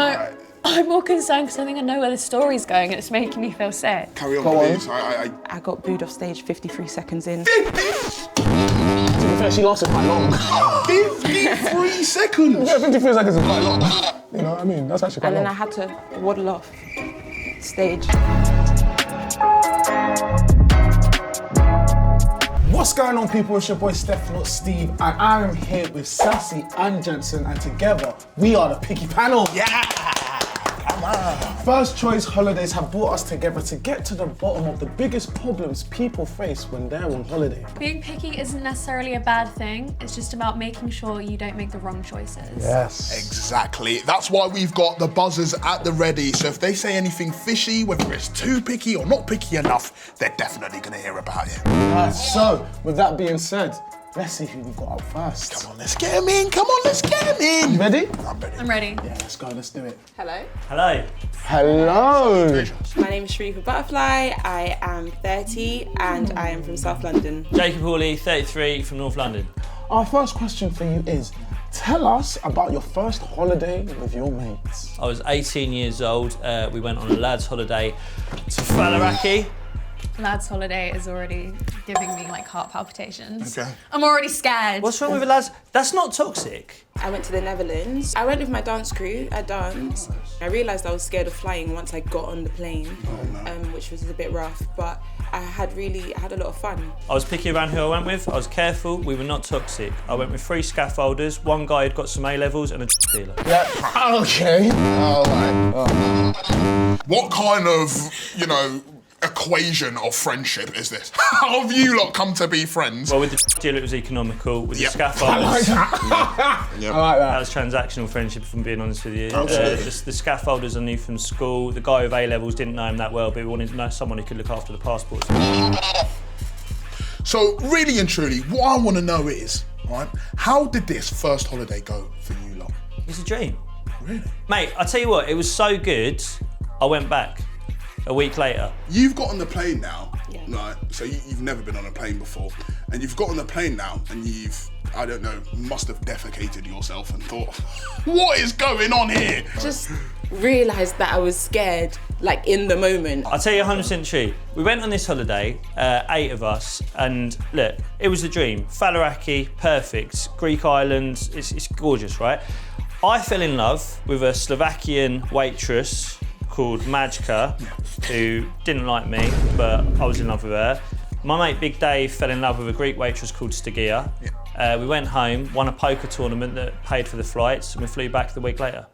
No, right. I'm more concerned because I think I know where the story's going and it's making me feel sick. Carry on, please. I got booed off stage 53 seconds in. 50? To be fair, she lasted quite long. 53 seconds? Yeah, 53 seconds is quite long. You know what I mean? That's actually quite long. And then I had to waddle off stage. What's going on, people? It's your boy Steph, not Steve, and I am here with Sassy and Jensen, and together we are the Picky Panel. Yeah! Come on! First Choice Holidays have brought us together to get to the bottom of the biggest problems people face when they're on holiday. Being picky isn't necessarily a bad thing. It's just about making sure you don't make the wrong choices. Yes. Exactly. That's why we've got the buzzers at the ready. So if they say anything fishy, whether it's too picky or not picky enough, they're definitely going to hear about it. So, with that being said, let's see who we've got up first. Come on, let's get him in. Come on, let's get him in. You ready? I'm ready. I'm ready. Yeah, let's go. Let's do it. Hello. Hello. Hello. My name is Sharifa Butterfly. I am 30 and I am from South London. Jacob Hawley, 33, from North London. Our first question for you is, tell us about your first holiday with your mates. I was 18 years old. We went on a lads' holiday to Faliraki. Lads' holiday is already giving me like heart palpitations. Okay. I'm already scared. What's wrong with the lads? That's not toxic. I went to the Netherlands. I went with my dance crew, I danced. I realised I was scared of flying once I got on the plane, which was a bit rough, but I had a lot of fun. I was picky around who I went with. I was careful. We were not toxic. I went with 3 scaffolders. One guy had got some A-levels and a dealer. Yeah, okay. All right. What kind of, equation of friendship is this? How have you lot come to be friends? Well, with the dealer it was economical. With Yep. the scaffolders, I like that. Yep. I like that that. was transactional friendship, if I'm being honest with you. Okay. The scaffolders I knew from school. The guy with A-levels didn't know him that well, but we wanted to know someone who could look after the passports. So, really and truly, what I want to know is, right, how did this first holiday go for you lot? It's a dream. Really? Mate, I tell you what, it was so good, I went back a week later. You've got on the plane now, Yeah. right? So you've never been on a plane before, and you've got on the plane now, and I don't know, must have defecated yourself and thought, what is going on here? Just realised that I was scared, like in the moment. I'll tell you 100% true. We went on this holiday, 8 of us, and look, it was a dream. Faliraki, perfect. Greek islands, it's gorgeous, right? I fell in love with a Slovakian waitress called Majka, who didn't like me, but I was in love with her. My mate Big Dave fell in love with a Greek waitress called Stagia. Yeah. We went home, won a poker tournament that paid for the flights, and we flew back the week later.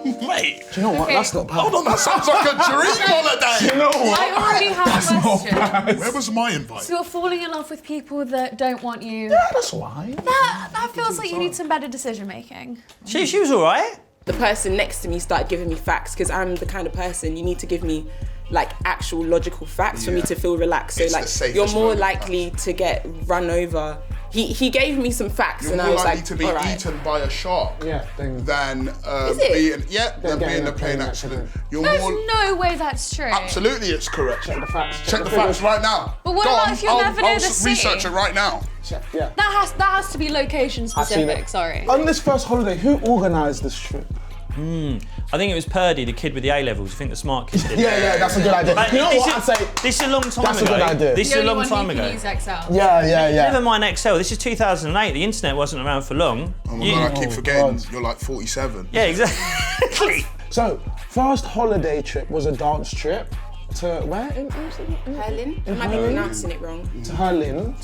Mate, Do you know what? Okay. That's not bad. hold on, that sounds like a dream holiday. You know what? I already have a question. Where was my invite? So you're falling in love with people that don't want you. Yeah, that's why. That feels like you need some better decision making. She was all right. The person next to me started giving me facts because I'm the kind of person you need to give me like actual logical facts for me Yeah. to feel relaxed. So It's the like safest you're more moment, likely to get run over. He gave me some facts You're and I more was likely like, to be all right. eaten by a shark Yeah, then than it? being Than being getting a a plane plane accident. accident. You're There's more no way that's true. absolutely, it's correct. check the facts. Check the facts right now. But what Go about on, if you'll never know I'll the sea? research it right now. Check, yeah. That has to be location specific, sorry. On this first holiday, who organised this trip? I think it was Purdy, the kid with the A-levels. I think the smart kid did. Yeah, that's a good idea. Mate, You know this what I'd say? This is a long time That's a ago. good idea. This is a long time You ago. can use Excel. Yeah. Never mind Excel. This is 2008. The internet wasn't around for long. Oh my You- God, I keep forgetting. God. You're like 47. Yeah, exactly. So, first holiday trip was a dance trip to where in Amsterdam? Hurling? I might be Hurling? pronouncing it wrong. To Hurling.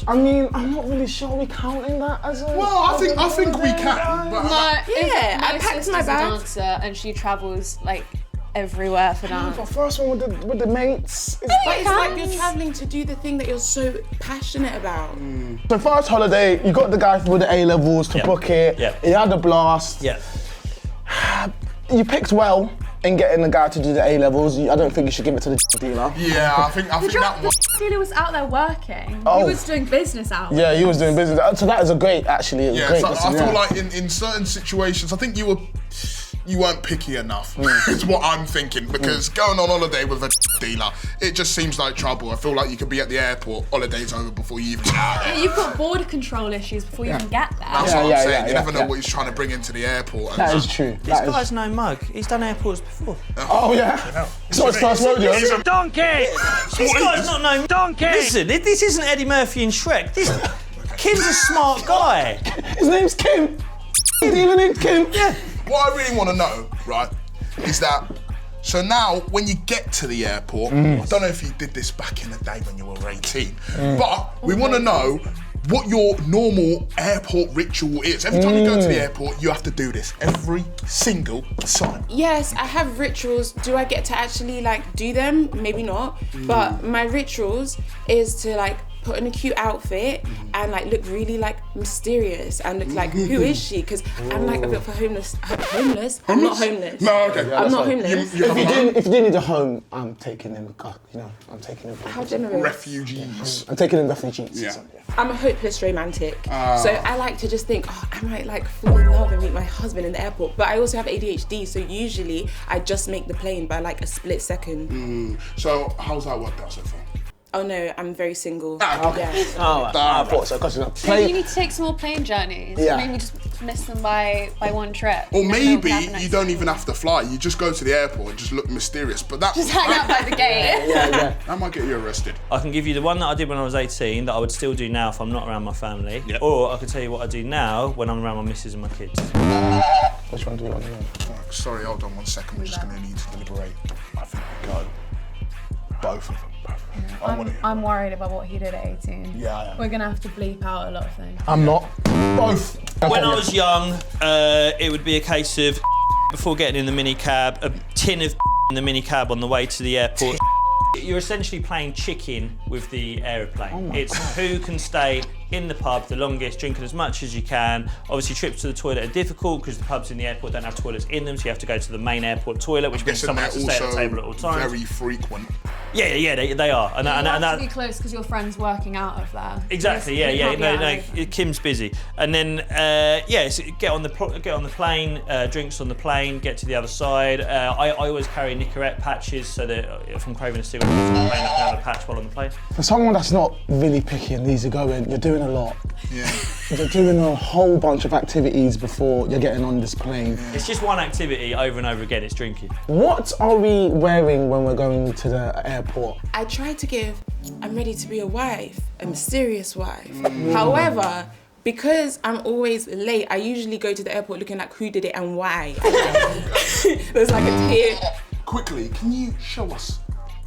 I mean, I'm not really sure we're counting that as a. Well, I think we can. But Yeah, I packed my sister's a bag. dancer and she travels like everywhere for dance. But first one with the mates. But it's like you're travelling to do the thing that you're so passionate about. The first holiday, you got the guy with the A-levels to Yeah. book it. Yeah. He had a blast. Yeah. You picked well in getting the guy to do the A-levels. I don't think you should give it to the dealer. yeah, I think that The was. dealer was out there working. Oh. He was doing business out. Yeah, he was doing business. So that is a great, actually. Yeah, great so I decision, feel yeah. like in certain situations, I think you were you weren't picky enough. Is what I'm thinking, because going on holiday with a dealer, it just seems like trouble. I feel like you could be at the airport, holiday's over before you even get out there. You've got border control issues before you even get there. That's what I'm saying. You never know what he's trying to bring into the airport. That is true. This guy's no mug. He's done airports before. Oh yeah. It's not his first rodeo. He's a donkey. This guy's not no donkey. Listen, this isn't Eddie Murphy and Shrek. Kim's a smart guy. His name's Kim. His even name's Kim. Yeah. What I really want to know, right, is that, so now when you get to the airport, I don't know if you did this back in the day when you were 18, but we want to know what your normal airport ritual is. Every time you go to the airport, you have to do this every single time. Yes, I have rituals. Do I get to actually like do them? Maybe not. But my rituals is to like put on a cute outfit and like look really like mysterious and look like, who is she? Because I'm like a bit for homeless. Homeless? I'm not homeless. No, okay. I'm not homeless. You have a home? If you didn't need a home, I'm taking them. I'm taking them. How generous. Refugees. I'm taking them refugees. Yeah. I'm a hopeless romantic. So I like to just think, oh, I might like fall in love and meet my husband in the airport. But I also have ADHD, so usually I just make the plane by like a split second. So how's that worked out so far? Oh no, I'm very single. Okay. Yes. Oh, I thought so. Because So you need to take some more plane journeys. Yeah. Maybe just miss them by one trip. Or And then maybe they'll happen next you don't time. even have to fly. You just go to the airport and just look mysterious. But that Just hang out by the gate. that might get you arrested. I can give you the one that I did when I was 18 that I would still do now if I'm not around my family. Yep. Or I can tell you what I do now when I'm around my missus and my kids. Which one do you want to know? Sorry, hold on 1 second. We're just going to need to deliberate. I think we go. Both of them. I'm worried about what he did at 18. Yeah, I am. We're gonna have to bleep out a lot of things. I'm not. Both. When I was young, it would be a case of before getting in the minicab, a tin of in the minicab on the way to the airport. You're essentially playing chicken with the aeroplane. It's who can stay in the pub the longest, drinking as much as you can. Obviously, trips to the toilet are difficult because the pubs in the airport don't have toilets in them, so you have to go to the main airport toilet, which means Guessing someone they're has to stay at the table at all also times. very frequent. Yeah, they are. And You have that, to be close because your friend's working out of there. exactly, You yeah. can't be out No, of Kim's busy, and then so get on the plane, drinks on the plane, get to the other side. I always carry Nicorette patches so that if I'm craving a cigarette on the plane, I can have a patch while on the plane. For someone that's not really picky and these are going, you're doing a lot. Yeah. You're doing a whole bunch of activities before you're getting on this plane. It's just one activity over and over again. It's drinking. What are we wearing when we're going to the airport? I try to give, I'm ready to be a wife, a mysterious wife. However, because I'm always late, I usually go to the airport looking like who did it and why. There's like a tear. Quickly, can you show us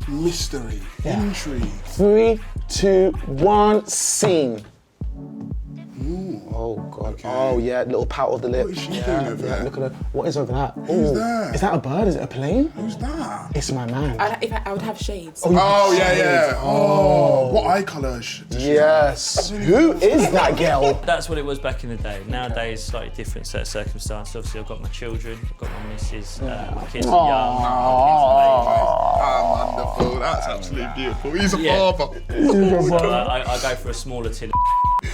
mystery, intrigue? 3, 2, 1, scene. Oh God! Okay. Oh yeah, little pout of the lip. What is she doing over there? Look at her. What is over that? Who's Ooh, that? Is that a bird? Is it a plane? Who's that? It's my man. I would have shades. Oh, yeah. Oh, what eye colour does she Yes. Who is that girl? That's what it was back in the day. Nowadays, slightly different set of circumstances. Obviously, I've got my children, I've got my missus, my kids are young. Ah, wonderful. That's absolutely beautiful. He's a father. I go for a smaller tin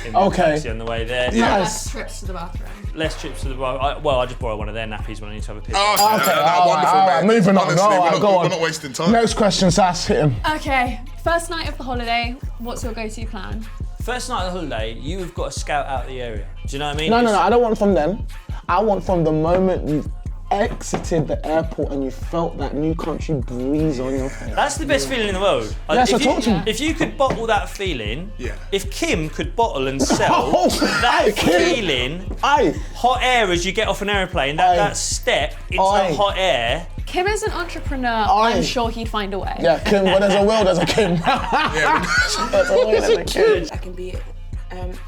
in the taxi on the way there. Less trips to the bathroom. Less trips to the bar. I just borrow one of their nappies when I need to have a piss. Oh, okay, wonderful, all right, mate. moving on. Honestly, All right, we're go on. not wasting time. Next question, Sass, hit him. Okay, first night of the holiday, what's your go-to plan? First night of the holiday, you've got to scout out the area. Do you know what I mean? No, I don't want from then. I want from the moment you've exited the airport and you felt that new country breeze on your face. That's the best feeling in the world. Yeah, so talk to me. If you could bottle that feeling, Yeah. if Kim could bottle and sell Oh, that hey, Kim. feeling, Aye. hot air as you get off an airplane, that step into Aye. hot air. Kim is an entrepreneur. Aye. I'm sure he'd find a way. Yeah, Kim, where there's a will, there's a Kim. Yeah, There's a will, there's a Kim. I can be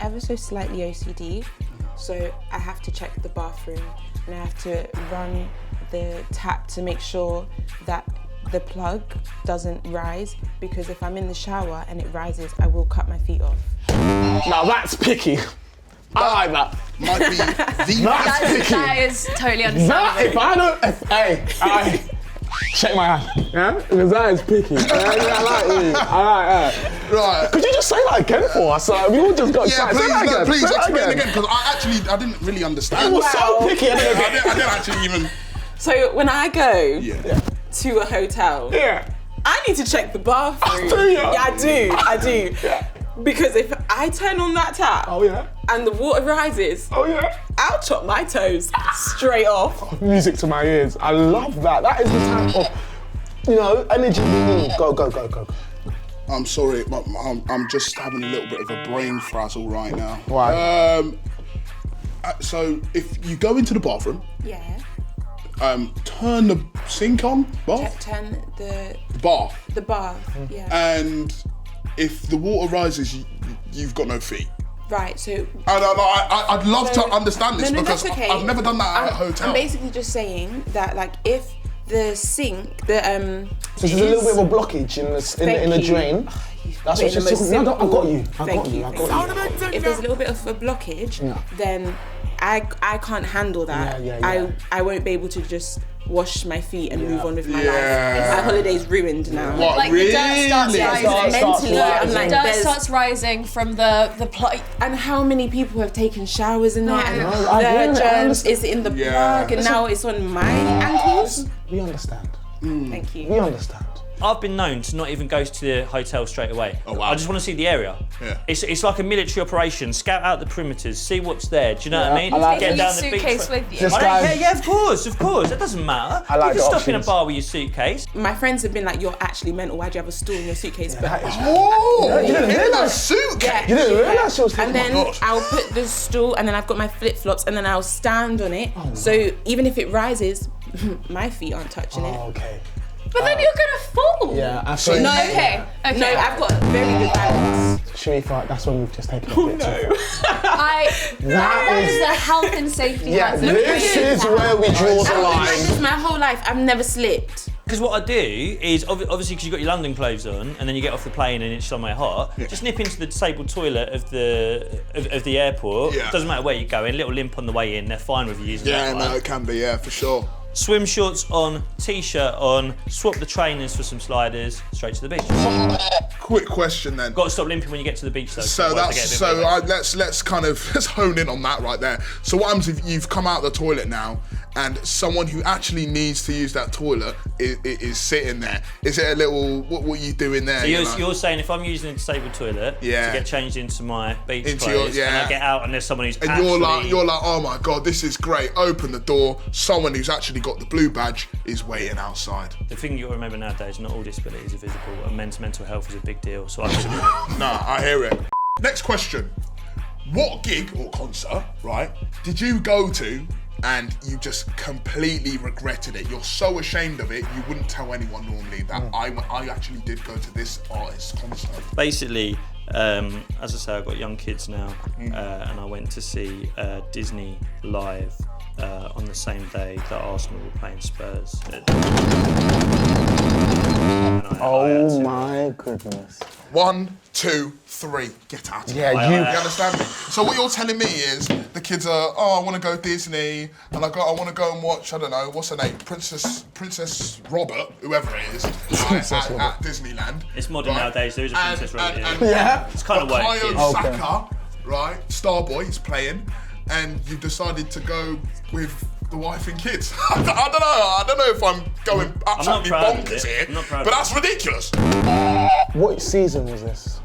ever so slightly OCD, so I have to check the bathroom and I have to run the tap to make sure that the plug doesn't rise, because if I'm in the shower and it rises, I will cut my feet off. Now that's picky. I like that. might be the That's picky. That is totally That, understandable. if I don't, hey, shake my hand, yeah? Because that is picky. Yeah, I like you. I like that. right. Could you just say that again for us? We all just got Yeah, excited. Say that again. please Say that explain again, because I didn't really understand. It was so picky. I didn't actually even. So when I go Yeah. to a hotel, I need to check the bathroom. Do you? Yeah, I do. Yeah. Because if I turn on that tap and the water rises, I'll chop my toes straight off. Music to my ears. I love that. That is the type of, energy we need. Go. I'm sorry, but I'm just having a little bit of a brain frazzle right now. Why? So if you go into the bathroom, Yeah. turn the sink on, bath, Turn the bath, bath. Yeah. and if the water rises, you've got no feet. Right. So. I'd love to understand this No, because that's okay. I've never done that at a hotel. I'm basically just saying that, like, if the sink, So there's a little bit of a blockage in the drain. That's what she's talking about. I got you. If there's a little bit of a blockage, then I can't handle that. I won't be able to just wash my feet and move on with my life. My holiday's ruined now. What, Like really? the dirt starts rising. Mentally, I'm like, Dirt there's- starts rising from the plug. And how many people have taken showers in there and I the get it, I germs is in the plug and now it's on my ankles? We understand. Thank you. We understand. I've been known to not even go to the hotel straight away. Oh, wow. I just want to see the area. Yeah. It's like a military operation. Scout out the perimeters, see what's there. Do you know what I mean? I like Get it. down Your the beach. suitcase with you. Just I don't guys- care. Yeah, of course. It doesn't matter. I like you can the stop in a options. bar with your suitcase. My friends have been like, you're actually mental, why do you have a stool in your suitcase? But Oh, you didn't in hear that that? suitcase. You didn't realise she was And taking then gosh. I'll put the stool and then I've got my flip-flops and then I'll stand on it. So even if it rises, my feet aren't touching it. Oh, okay. But then you're gonna fall. Yeah, I So think. you- Okay. No, I've got very good balance. Sharifa, that's when we've just taken a picture. That is the health and safety Yeah, hazard. this is where we draw the I've line. done this my whole life. I've never slipped. Because what I do is, obviously, because you've got your London clothes on, and then you get off the plane and it's somewhere hot, just nip into the disabled toilet of the airport. Yeah. Doesn't matter where you go, a little limp on the way in, they're fine with you using Yeah, that no, one. it can be, yeah, for sure. Swim shorts on, t-shirt on, swap the trainers for some sliders, straight to the beach. Quick question then. Got to stop limping when you get to the beach though. So otherwise they that's get a bit weird. let's hone in on that right there. So what happens if you've come out of the toilet now and someone who actually needs to use that toilet is sitting there? Is it a little what are you doing there? So you know? you're saying if I'm using a disabled toilet to get changed into my beach Into clothes your- and yeah. I get out and there's someone who's and actually... you're like, oh my god, this is great. Open the door. Someone who's actually got the blue badge is waiting outside. The thing you got to remember nowadays, not all disabilities are visible, and men's mental health is a big deal. So I Nah, I hear it. Next question. What gig or concert, right, did you go to and you just completely regretted it? You're so ashamed of it, you wouldn't tell anyone normally that I actually did go to this artist's concert. basically, as I say, I've got young kids now, and I went to see Disney live on the same day that Arsenal were playing Spurs. Oh my goodness. 1, 2, 3, get out of Yeah, here. you. You understand me? So what you're telling me is the kids are, oh, I want to go Disney, and I want to go and watch, I don't know, what's her name, Princess Robert, whoever it is, at Disneyland. It's modern nowadays, there is a Princess Robert, yeah. Yeah. It's kind of work. Bukayo Yeah. Okay. Saka, right, Starboy is playing, and you decided to go with the wife and kids. I don't know if I'm going absolutely proud of bonkers it. here, I'm not proud but of that's ridiculous. What season was this?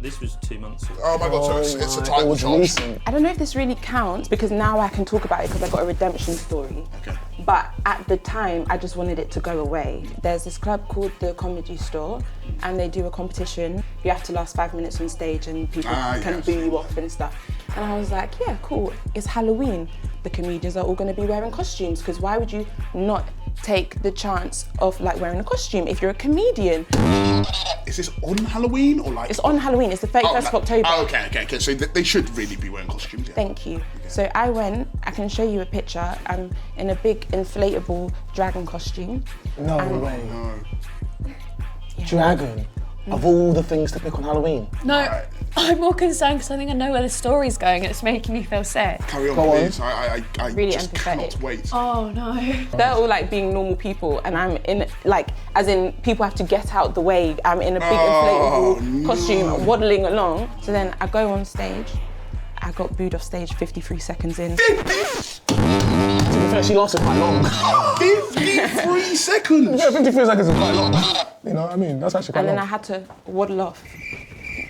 This was 2 months ago. Oh my god, so it's a It title was charge. recent. I don't know if this really counts because now I can talk about it because I got a redemption story. Okay. But at the time, I just wanted it to go away. There's this club called the Comedy Store, and they do a competition. You have to last 5 minutes on stage, and people can yes. boo you off and stuff. And I was like, yeah, cool. It's Halloween. The comedians are all going to be wearing costumes because why would you not take the chance of like wearing a costume if you're a comedian? Is this on Halloween or like? It's on Halloween. It's the 31st of October. Oh, okay. So they should really be wearing costumes. Yeah. Thank you. So I went, I can show you a picture. I'm in a big inflatable dragon costume. No way. Dragon. Of all the things to pick on Halloween. No, I'm more concerned because I think I know where the story's going and it's making me feel sick. Carry on, Go on. please. I Really just empathetic. cannot wait. Oh no. They're all like being normal people, and I'm in like, as in people have to get out the way. I'm in a big inflatable costume, waddling along. So then I go on stage. I got booed off stage 53 seconds in. To be fair, she lasted quite long. 53 seconds. Yeah, 53 seconds is quite long. You know what I mean? That's actually quite And long. then I had to waddle off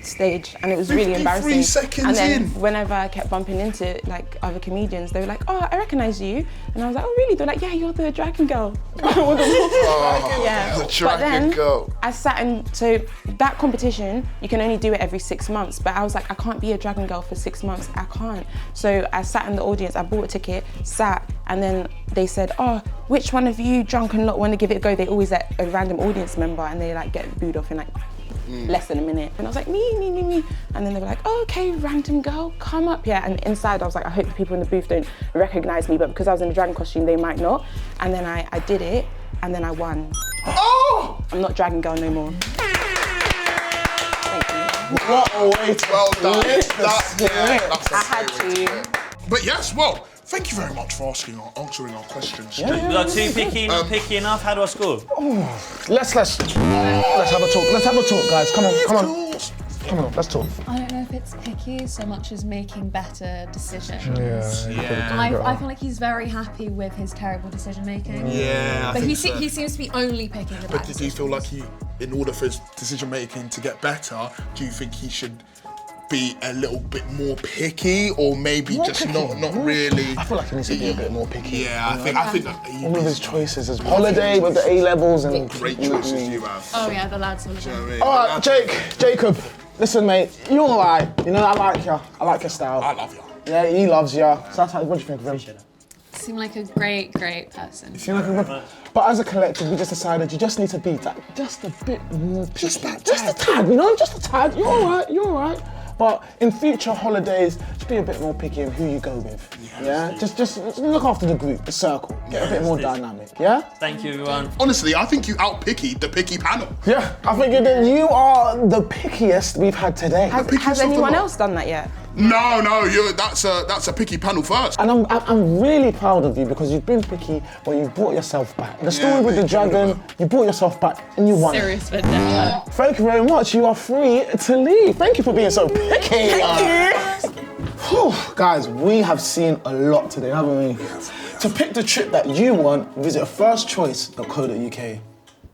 stage, and it was 53 really embarrassing. seconds and then in. whenever I kept bumping into like other comedians, they were like, "Oh, I recognise you," and I was like, "Oh, really?" They're like, "Yeah, you're the dragon girl." Yeah. The But dragon then girl. I sat in. So that competition, you can only do it every 6 months. But I was like, I can't be a dragon girl for 6 months. I can't. So I sat in the audience. I bought a ticket, sat, and then they said, "Oh, which one of you drunken lot want to give it a go?" They always let a random audience member, and they like get booed off in like less than a minute. And I was like, me. And then they were like, oh, okay, random girl, come up. Yeah, and inside I was like, I hope the people in the booth don't recognize me, but because I was in a dragon costume, they might not. And then I did it, and then I won. Oh! I'm not dragon girl no more. Thank you. What a way to Well done. flip the That's a I had great way to. But yes, well, thank you very much for answering our questions. You got too picky, not picky enough. How do I score? Let's have a talk. Let's have a talk, guys. Come on, let's talk. I don't know if it's picky so much as making better decisions. Yeah. I feel like he's very happy with his terrible decision making. Yeah, I But think he seems to be only picking the bad But do you feel like in order for his decision making to get better, do you think he should be a little bit more picky, or maybe More just picky? not really? I feel like he needs to be a bit more picky. Yeah, I think that he All of his choices, his holiday with the A-levels and... What great choices you have. Oh yeah, the lads holiday. You know what I mean? All right, Jacob, listen, mate, you're all right. You know, I like you. I like your style. I love you. Yeah, he loves you. So what do you think of him? Seem like a great person. Seem like a good... But as a collective, we just decided you just need to be that, just a bit more picky. Just a tad, you know, just a tad. You're all right. But in future holidays, just be a bit more picky in who you go with. Yeah? Just look after the group, the circle. Get a bit more dynamic, yeah? Thank you, everyone. Honestly, I think you out-pickied the picky panel. Yeah, I think you are the pickiest we've had today. Has anyone else done that yet? No, that's a picky panel first. And I'm really proud of you because you've been picky, but you brought yourself back. The story with the dragon, you brought yourself back and you won. Serious vendetta. Thank you very much. You are free to leave. Thank you for being so picky. Thank you. Whew, guys, we have seen a lot today, haven't we? To pick the trip that you want, visit firstchoice.co.uk.